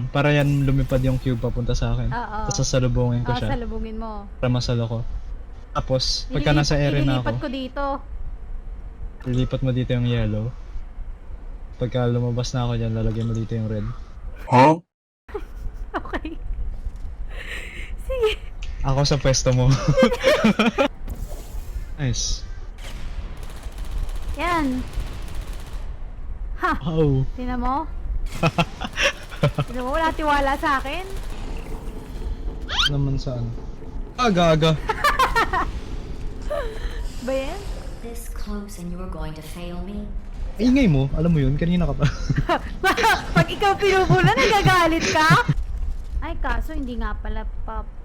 para yan lumipad yung cube papunta sa akin. Oo. Tapos sasalubungin ko Oo, siya. salubungin mo. Para masalo ko. Tapos, pagka nasa area na Ililipat ako, ko dito. lilipat mo dito yung yellow. Pagka lumabas na ako dyan, lalagyan mo dito yung red. Okay. Sige. Ako sa pwesto mo. Nice. Yan. Ha! Oh. Tingnan mo? Tingnan mo, wala tiwala sa akin. Naman saan? Aga. Ba yan? This close and you were going to fail me? Ingay mo, alam mo yun, kanina ka pa. Pag ikaw pinupula, nagagalit ka? Ay, kaso hindi nga pala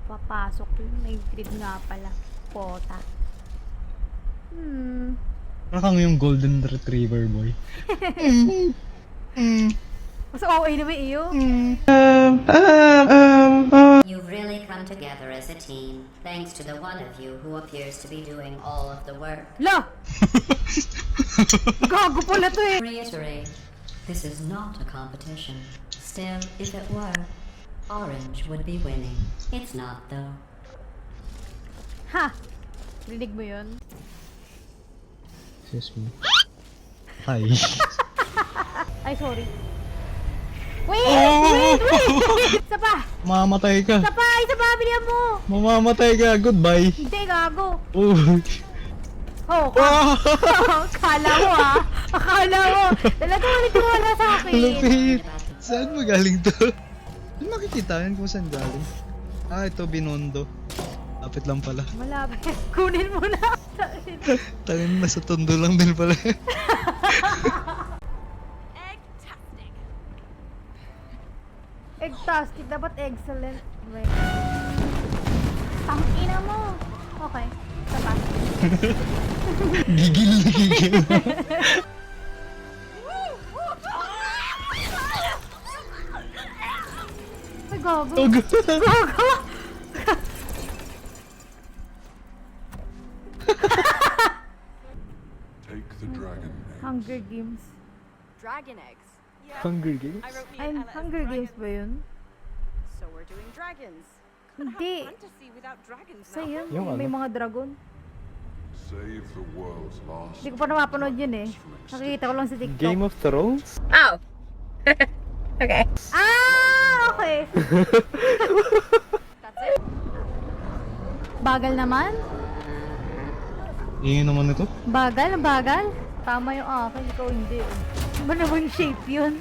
papasok yun. May grid nga pala. Pota. Parang yung golden retriever boy. Mas OA naman iyo. You've really come together as a team, thanks to the one of you who appears to be doing all of the work. La! Gago pala to eh. Reiterate, this is not a competition. Still, if it were, Orange would be winning. It's not though. Ha! Rinig mo yun? Excuse me. Hi. Ay, sorry. Wait! Isa pa! Mamamatay ka. Isa pa! Isa pa! Bilihan mo! Mamamatay ka. Goodbye. Hindi, gago. Oh. Akala mo ah. Akala mo. Talaga wala sa akin. Lupit. Saan mo galing to? Saan makikita yan kung saan galing? Ah, ito Binondo. Lapit lang pala. Malapit. Kunin mo na. Tangin na sa tondo lang din pala. Egg-tastic. Dapat excellent. Wait. Tangina mo. Okay. Isa pa. Gigil na gigil. Ay, gago. Oh, Gago. Take the dragon. Hunger Games. Dragon eggs. Yeah, Hunger Games? I wrote Ay, Ella as Hunger dragon. Games ba yun? So we're doing dragons. Hindi. Fantasy without dragons Sa now. yun, Yung may ano? mga dragon. Save the world's last. Hindi ko pa napapanood yun eh. Nakikita ko lang sa TikTok. Game of Thrones? Ah, okay. That's it. Bagal naman. Ingin naman ito. Bagal, bagal. Tama yung akin, ikaw hindi. Ano ba naman shape yun?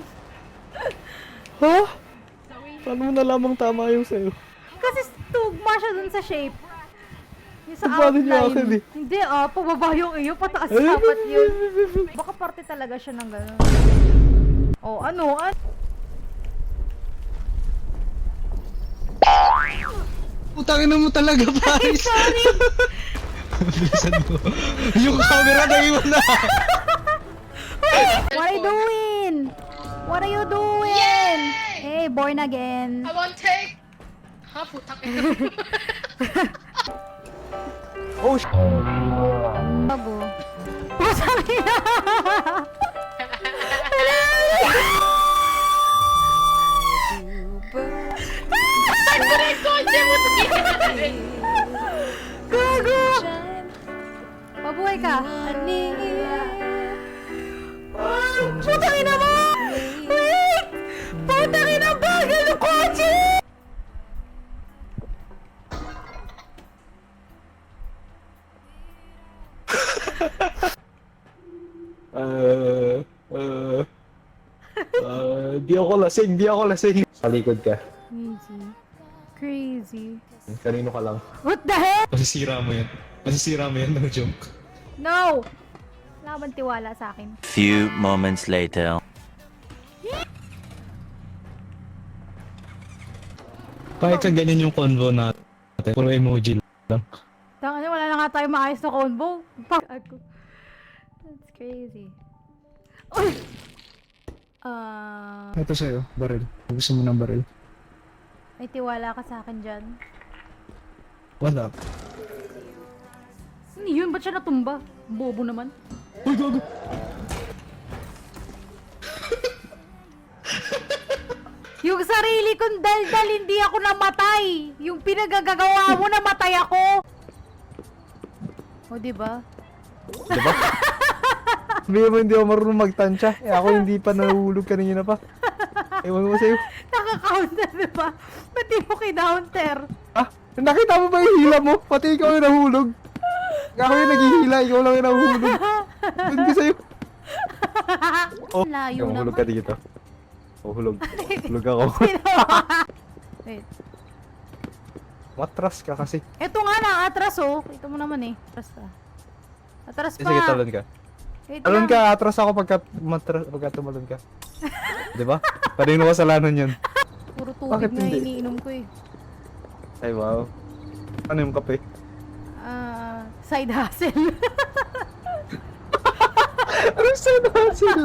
Ha? Paano mo nalamang tama yung sa'yo? Kasi tugma siya dun sa shape. Yung sa Paano niyo outline. akin eh? Hindi pababa yung iyo, pataas dapat yun. Baka parte talaga siya ng gano'n. Oh, ano? Putangin na mo talaga, Paris! Sorry! Bilisan mo. Yung camera na iwan na! What are you doing? What are you doing? Hey, born again. I want take. Ha, putang ina. Oh, Bago. Pusang ina! Gago! Mabuhay ka! Putang ina mo! Wait! Putang ina bagal ng kotse! di ako lasing. Sa likod ka. Crazy. Crazy. Kanino ka lang? What the heck? Masisira mo yan, no joke. No! Wala bang tiwala sa akin? Few moments later. Kahit ka ganyan yung convo natin, puro emoji lang. Tanga wala na nga tayo maayos na combo. Fuck ako. That's crazy. Uy! Ito sa'yo, baril. Gusto mo ng baril? May tiwala ka sa akin dyan. Wala. Ano yun? Ba't siya natumba? Bobo naman. Uy, gago! Yung sarili kong daldal, hindi ako namatay. Yung pinagagagawa mo, namatay ako. O, diba? Diba? Sabi mo hindi ako marunong magtansya. Eh ako hindi pa nahulog kanina pa. Ewan ko sa'yo. Nakaka-counter, diba? Ba't di mo kinounter? Ah, nakita mo ba yung hila mo? Pati ikaw yung nahulog. Ako yung naghihila, ikaw lang yung nahulog. Doon ko sa'yo. Oh, Layo ikaw hulog naman. ka dito. Oh, hulog. Hulog ako. Wait. Matras ka kasi. Eto nga na, atras oh. Ito mo naman eh. Atras ka. Atras Eh, pa. sige, talon ka. Wait Talon lang. ka, atras ako pagka tumalon ka. Diba? Kanino kasalanan yun? Puro tubig Bakit na hindi? iniinom ko eh. Ay, wow. Ano yung kape? Side hustle. Ano sa nasil?